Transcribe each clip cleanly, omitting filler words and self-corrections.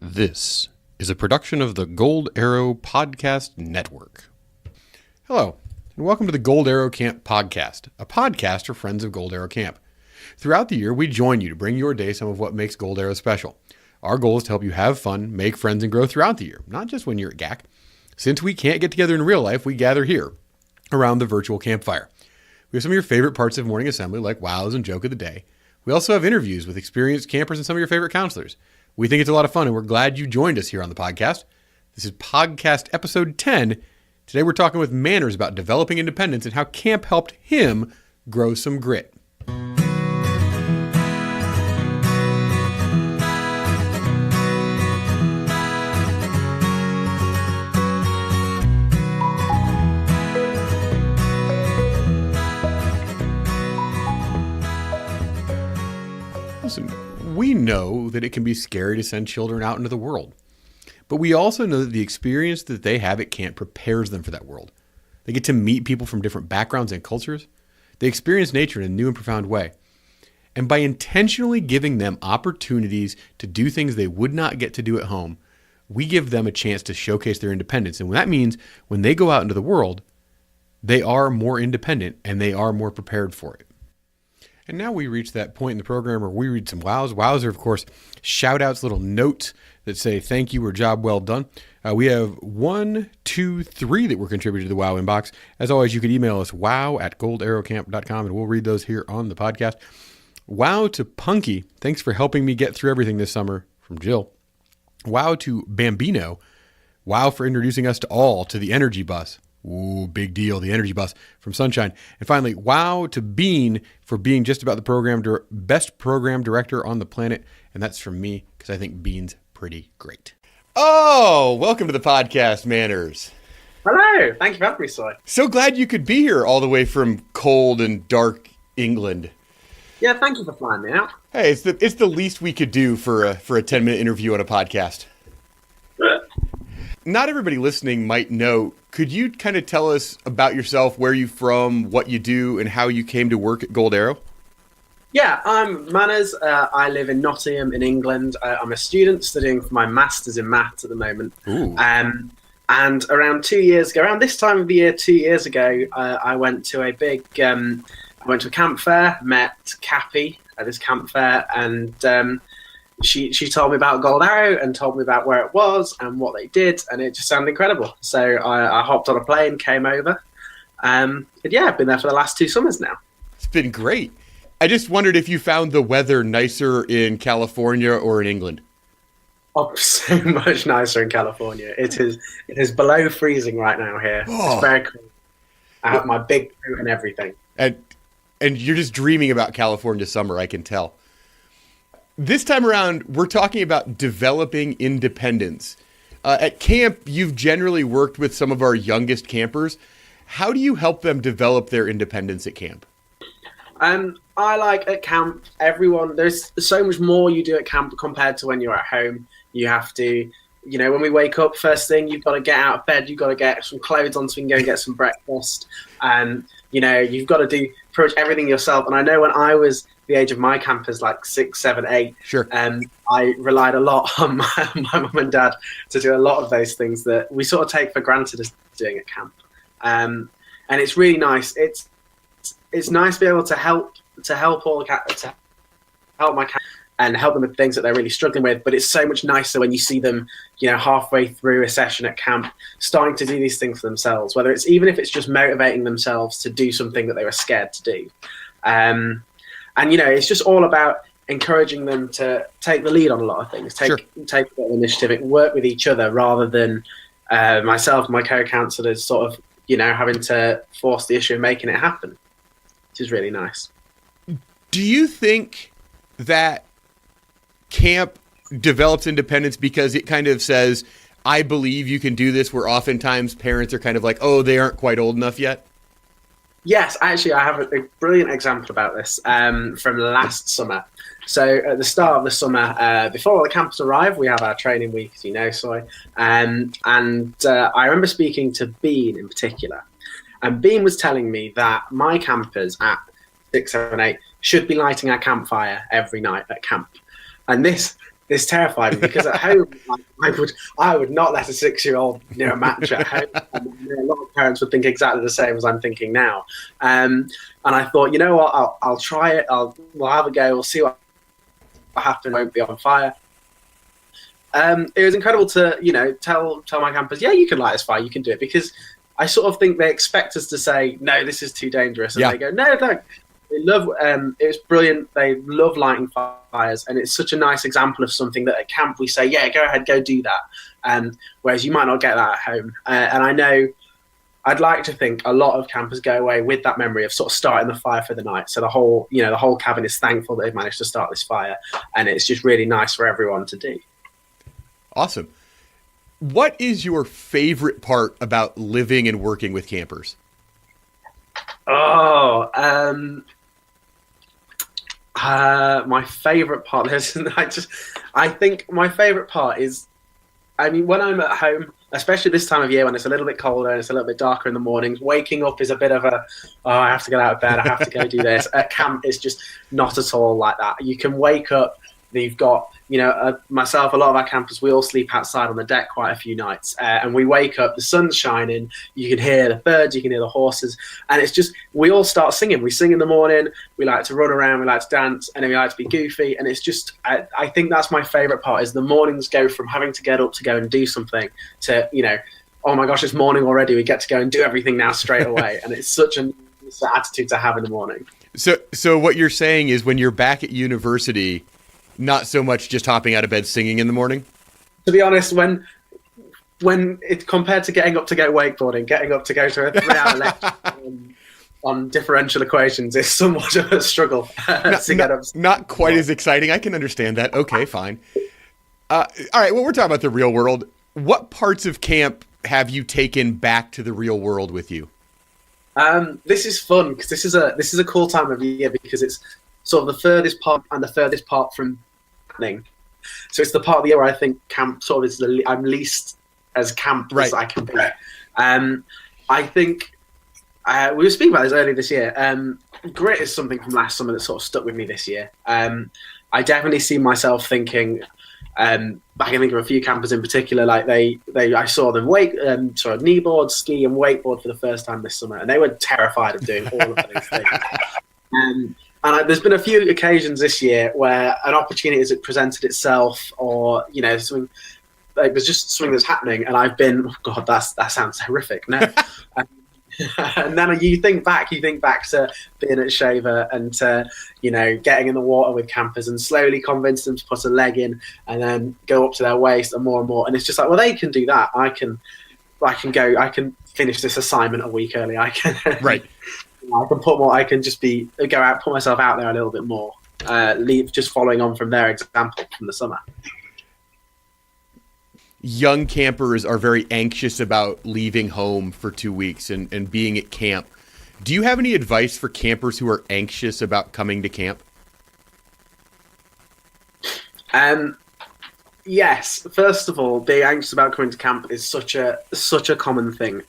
This is a production of the Gold Arrow Podcast Network. Hello, and welcome to the Gold Arrow Camp Podcast, a podcast for friends of Gold Arrow Camp. Throughout the year, we join you to bring your day some of what makes Gold Arrow special. Our goal is to help you have fun, make friends, and grow throughout the year, not just when you're at GAC. Since we can't get together in real life, we gather here around the virtual campfire. We have some of your favorite parts of morning assembly, like wows and joke of the day. We also have interviews with experienced campers and some of your favorite counselors. We think it's a lot of fun, and we're glad you joined us here on the podcast. This is Pog-cast episode 10. Today we're talking with Manners about developing independence and how camp helped him grow some grit. Listen, we know that it can be scary to send children out into the world, but we also know that the experience that they have at camp prepares them for that world. They get to meet people from different backgrounds and cultures. They experience nature in a new and profound way. And by intentionally giving them opportunities to do things they would not get to do at home, we give them a chance to showcase their independence. And that means when they go out into the world, they are more independent and they are more prepared for it. And now we reach that point in the program where we read some wows. Wows are, of course, shout-outs, little notes that say thank you or job well done. We have 1, 2, 3 that were contributed to the WOW inbox. As always, you can email us wow@goldarrowcamp.com, and we'll read those here on the podcast. Wow to Punky. Thanks for helping me get through everything this summer, from Jill. Wow to Bambino. Wow for introducing us to all to the Energy Bus. Ooh, big deal, the Energy Bus from Sunshine. And finally, wow to Bean for being just about the best program director on the planet. And that's from me, because I think Bean's pretty great. Oh, welcome to the podcast, Manners. Hello, thank you for having me, Si. So glad you could be here all the way from cold and dark England. Yeah, thank you for flying me out. Hey, it's the least we could do for a 10-minute interview on a podcast. Not everybody listening might know. Could you kind of tell us about yourself, where you're from, what you do, and how you came to work at Gold Arrow? Yeah, I'm Manners. I live in Nottingham in England. I'm a student studying for my Masters in Maths at the moment. Ooh. And around 2 years ago, around this time of the year, 2 years ago, I went to a camp fair, met Cappy at this camp fair, and she told me about Gold Arrow and told me about where it was and what they did, and it just sounded incredible. So I hopped on a plane, came over, and yeah, I've been there for the last 2 summers now. It's been great. I just wondered if you found the weather nicer in California or in England. Oh, so much nicer in California. It is below freezing right now here. Oh. It's very cool. I have my big coat and everything. And you're just dreaming about California summer, I can tell. This time around, we're talking about developing independence. At camp, you've generally worked with some of our youngest campers. How do you help them develop their independence at camp? I like at camp, there's so much more you do at camp compared to when you're at home. You have to, when we wake up first thing, you've got to get out of bed, you've got to get some clothes on so we can go and get some breakfast. You've got to do pretty much everything yourself. And I know when I was the age of my campers, like 6, 7, 8, sure, I relied a lot on my mum and dad to do a lot of those things that we sort of take for granted as doing at camp. And it's really nice. It's nice to be able to help my camp and help them with things that they're really struggling with. But it's so much nicer when you see them, halfway through a session at camp, starting to do these things for themselves. Whether it's even if it's just motivating themselves to do something that they were scared to do. It's just all about encouraging them to take the lead on a lot of things, take the initiative, and work with each other rather than myself and my co-counselors sort of, having to force the issue and making it happen, which is really nice. Do you think that camp develops independence because it kind of says, I believe you can do this, where oftentimes parents are kind of like, oh, they aren't quite old enough yet? Yes, actually, I have a brilliant example about this from last summer. So at the start of the summer, before all the campers arrive, we have our training week, as you know, Soy. And I remember speaking to Bean in particular. And Bean was telling me that my campers at 6, 7, 8 should be lighting our campfire every night at camp. And this this terrified me because at home, I would not let a 6-year-old match at home. And a lot of parents would think exactly the same as I'm thinking now. And I thought, you know what, I'll try it. We'll have a go. We'll see what happens. It won't be on fire. It was incredible to tell my campers, yeah, you can light this fire, you can do it, because I sort of think they expect us to say, no, this is too dangerous, and they go, no. They love. It was brilliant. They love lighting fires, and it's such a nice example of something that at camp we say, yeah, go ahead, go do that. Whereas you might not get that at home. And I know, I'd like to think a lot of campers go away with that memory of sort of starting the fire for the night. So the whole cabin is thankful that they've managed to start this fire, and it's just really nice for everyone to do. Awesome. What is your favorite part about living and working with campers? My favorite part is I think my favorite part is, when I'm at home, especially this time of year when it's a little bit colder and it's a little bit darker in the mornings, waking up is a bit of I have to get out of bed, I have to go do this. At camp, it's just not at all like that. You can wake up, you've got, myself, a lot of our campers, we all sleep outside on the deck quite a few nights, and we wake up, the sun's shining, you can hear the birds, you can hear the horses, and it's just, we all start singing. We sing in the morning, we like to run around, we like to dance, and then we like to be goofy, and it's just, I think that's my favourite part, is the mornings go from having to get up to go and do something to, oh my gosh, it's morning already, we get to go and do everything now straight away, and it's such an attitude to have in the morning. So what you're saying is, when you're back at university, not so much just hopping out of bed singing in the morning? To be honest, when it's compared to getting up to go wakeboarding, getting up to go to a 3-hour lecture on differential equations is somewhat of a struggle to get up. Not quite as exciting. I can understand that. Okay, fine. All right, well, we're talking about the real world. What parts of camp have you taken back to the real world with you? This is fun, because this is a cool time of year, because it's sort of the furthest part and the furthest part from happening. So it's the part of the year where I think camp sort of is I'm least as camp as I can be. I think we were speaking about this earlier this year. Grit is something from last summer that sort of stuck with me this year. I definitely see myself thinking, I can think of a few campers in particular, like I saw them kneeboard, ski and wakeboard for the first time this summer, and they were terrified of doing all of those things. And there's been a few occasions this year where an opportunity has presented itself, or something, like there's just something that's happening, and I've been, oh God, that sounds horrific. No, and then you think back to being at Shaver and to getting in the water with campers and slowly convince them to put a leg in and then go up to their waist and more, and it's just like, well, they can do that. I can finish this assignment a week early. I can right. I can put more. I can just put myself out there a little bit more. Just following on from their example from the summer. Young campers are very anxious about leaving home for 2 weeks and being at camp. Do you have any advice for campers who are anxious about coming to camp? Yes. First of all, being anxious about coming to camp is such a common thing.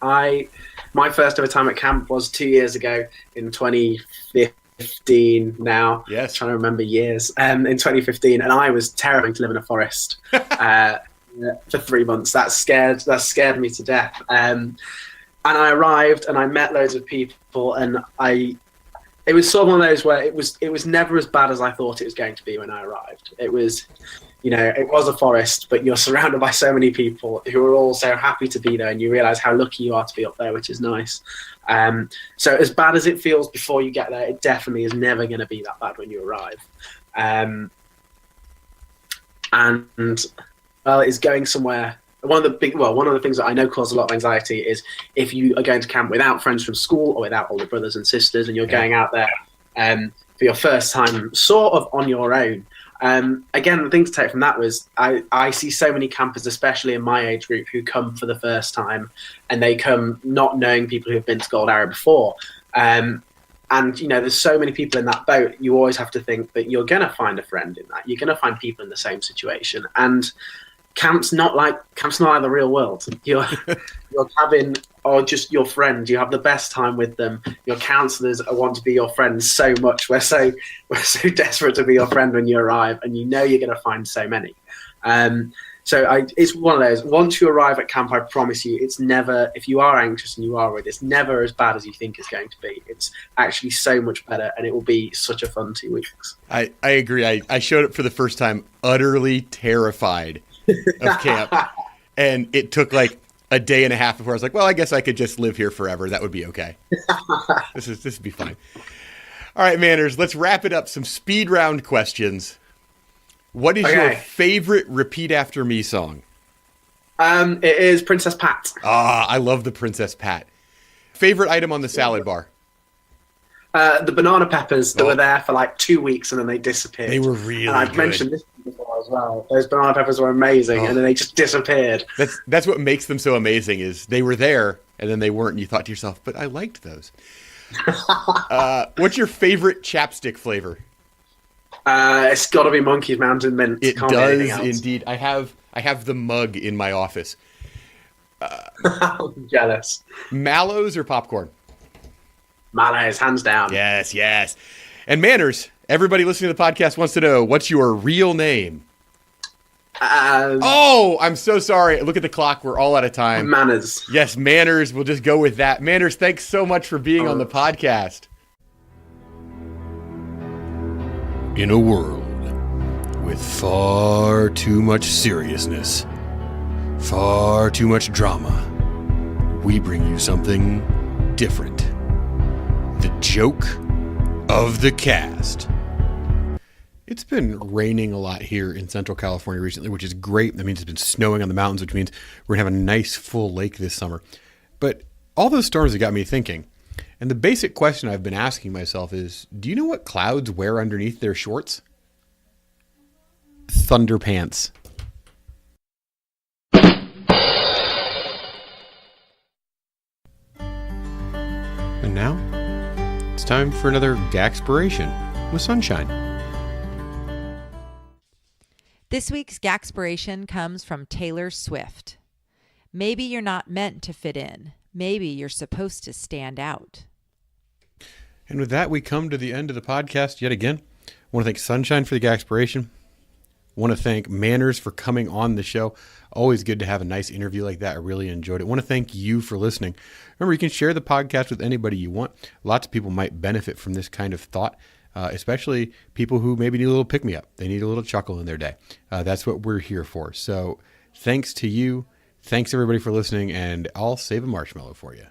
My first ever time at camp was 2 years ago in 2015 now. Yes. Trying to remember years. In 2015, and I was terrified to live in a forest for 3 months. That scared me to death. And I arrived and I met loads of people, and it was sort of one of those where it was never as bad as I thought it was going to be when I arrived. It was, it was a forest, but you're surrounded by so many people who are all so happy to be there, and you realise how lucky you are to be up there, which is nice. So as bad as it feels before you get there, it definitely is never going to be that bad when you arrive. And it's going somewhere. One of the things that I know causes a lot of anxiety is if you are going to camp without friends from school or without older brothers and sisters, and you're going out there for your first time sort of on your own. Again, the thing to take from that was I see so many campers, especially in my age group, who come for the first time, and they come not knowing people who have been to Gold Arrow before. And there's so many people in that boat. You always have to think that you're going to find a friend in that. You're going to find people in the same situation. And camp's not like the real world. Your cabin or just your friend, you have the best time with them. Your counselors want to be your friends so much. We're so desperate to be your friend when you arrive, and you know you're going to find so many. It's one of those. Once you arrive at camp, I promise you, it's never. If you are anxious and you are worried, it's never as bad as you think it's going to be. It's actually so much better, and it will be such a fun 2 weeks. I agree. I showed up for the first time utterly terrified of camp, and it took like a day and a half before I was like, well, I guess I could just live here forever. That would be okay. This would be fine. All right, Manners, let's wrap it up. Some speed round questions. What is your favorite Repeat After Me song? It is Princess Pat. I love the Princess Pat. Favorite item on the salad bar? The banana peppers that were there for like 2 weeks and then they disappeared. They were really good. I've mentioned this before as well. Those banana peppers were amazing and then they just disappeared. That's what makes them so amazing is they were there and then they weren't and you thought to yourself, but I liked those. What's your favorite chapstick flavor? It's got to be Monkey's Mountain Mint. It does indeed. I have the mug in my office. I'm jealous. Mallows or popcorn? Mallows, hands down. Yes. And Manners, everybody listening to the podcast wants to know, what's your real name? I'm so sorry. Look at the clock. We're all out of time. Manners. Yes, Manners. We'll just go with that. Manners, thanks so much for being on the podcast. In a world with far too much seriousness, far too much drama, we bring you something different. The joke of the cast. It's been raining a lot here in Central California recently, which is great. That means it's been snowing on the mountains, which means we're going to have a nice full lake this summer. But all those storms have got me thinking. And the basic question I've been asking myself is, do you know what clouds wear underneath their shorts? Thunder pants. And now, it's time for another Gaxpiration with Sunshine. This week's Gaxpiration comes from Taylor Swift. Maybe you're not meant to fit in. Maybe you're supposed to stand out. And with that, we come to the end of the podcast yet again. I want to thank Sunshine for the Gaxpiration. I want to thank Manners for coming on the show. Always good to have a nice interview like that. I really enjoyed it. I want to thank you for listening. Remember, you can share the podcast with anybody you want. Lots of people might benefit from this kind of thought, especially people who maybe need a little pick-me-up. They need a little chuckle in their day. That's what we're here for. So thanks to you. Thanks, everybody, for listening, and I'll save a marshmallow for you.